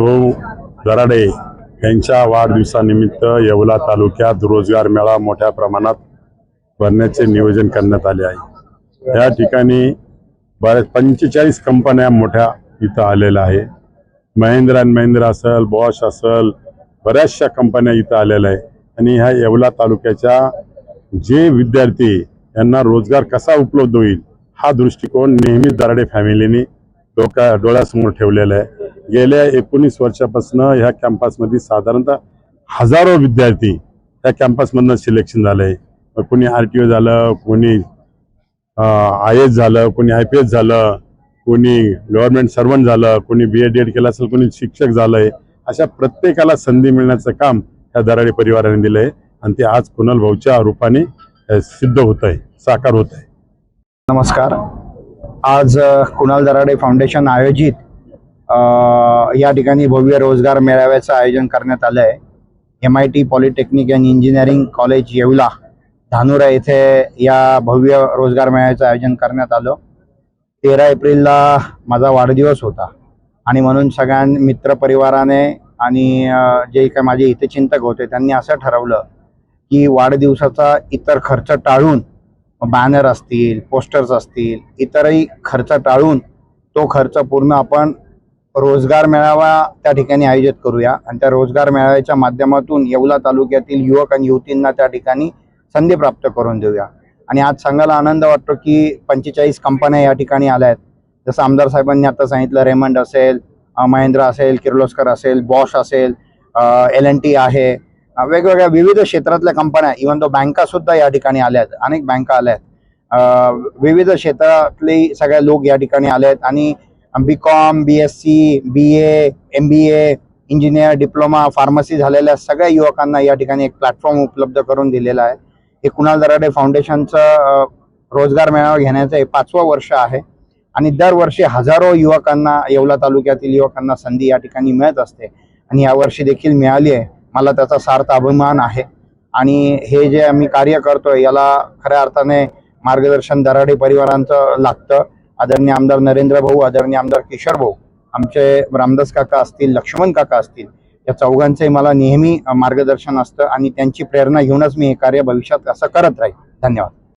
भाऊ दराडे यांच्या वाढदिवसानिमित्त येवला तालुक्यात रोजगार मेळा मोठ्या प्रमाणात भरण्याचे नियोजन करण्यात आले आहे। या ठिकाणी बऱ्याच 45 कंपन्या मोठ्या इथं आलेल्या आहे। महिंद्रा अँड महिंद्रा असेल, बॉश असेल, बऱ्याचशा कंपन्या इथं आलेल्या आहे। आणि ह्या येवला तालुक्याच्या जे विद्यार्थी यांना रोजगार कसा उपलब्ध होईल हा दृष्टिकोन नेहमीच दराडे फॅमिलीने डोळ्यासमोर ठेवलेला आहे। गेल्या 19 वर्षापासून ह्या कॅम्पसमध्ये साधारणतः हजारो विद्यार्थी त्या कॅम्पसमधनं सिलेक्शन झाले। कोणी RTO झालं, कोणी IAS झालं, कोणी IPS झालं, कोणी गव्हर्नमेंट सर्वंट झालं, कोणी BA केलं असेल, कोणी शिक्षक झालंय। अशा प्रत्येकाला संधी मिळण्याचं काम ह्या दराडे परिवाराने दिलंय आणि ते आज कुणाल भाऊच्या रूपाने सिद्ध होत आहे, साकार होत आहे। नमस्कार। आज कुणाल दराडे फाउंडेशन आयोजित या ठिकाणी भव्य रोजगार मेळाव्याचं आयोजन करण्यात आलं आहे। MIT polytechnic and engineering college Yeola Dhanura येथे या भव्य रोजगार मेळाव्याचं आयोजन करण्यात आलं। 13 एप्रिलला माझा वाढदिवस होता आणि म्हणून सगळ्या मित्रपरिवाराने आणि जे काही माझे हितचिंतक होते त्यांनी असं ठरवलं की वाढदिवसाचा इतर खर्च टाळून, बॅनर असतील, पोस्टर्स असतील, इतरही खर्च टाळून तो खर्च पूर्ण आपण रोजगार मेळावा त्या ठिकाणी आयोजित करूया आणि त्या रोजगार मेळाव्याच्या माध्यमातून येवला तालुक्यातील युवक आणि युवतींना त्या ठिकाणी संधी प्राप्त करून देऊया। आणि आज सांगायला आनंद वाटतो की 45 कंपन्या या ठिकाणी आल्या आहेत। जसं आमदार साहेबांनी आता सांगितलं, रेमंड असेल, महिंद्रा असेल, किर्लोस्कर असेल, बॉश असेल, L&T आहे, वेगवेगळ्या विविध क्षेत्रातल्या कंपन्या, इव्हन तो बँका सुद्धा या ठिकाणी आल्या आहेत, अनेक बँका आल्या आहेत। विविध क्षेत्रातले सगळे लोक या ठिकाणी आले आहेत आणि BCom, BSc, BA, MBA, engineer, diploma, pharmacy झालेल्या सगळ्या युवकांना या ठिकाणी एक प्लॅटफॉर्म उपलब्ध करून दिलेला आहे। हे कुणाल दराडे फाउंडेशनचं रोजगार मेळावा घेण्याचं हे 5वं वर्ष आहे आणि दरवर्षी हजारो युवकांना, येवला तालुक्यातील युवकांना संधी या ठिकाणी मिळत असते आणि यावर्षी देखील मिळाली आहे। मला त्याचा सार्थ अभिमान आहे आणि हे जे आम्ही कार्य करतोय याला खऱ्या अर्थाने मार्गदर्शन दराडे परिवारांचं लागतं। आदरणीय आमदार नरेंद्र भाऊ, आदरणीय आमदार किशोर भाऊ, आमचे रामदास काका असतील, लक्ष्मण काका असतील, या चौघांचे मला नेहमी मार्गदर्शन असतं आणि त्यांची प्रेरणा घेऊनच मी हे कार्य भविष्यात असं करत राहील। धन्यवाद।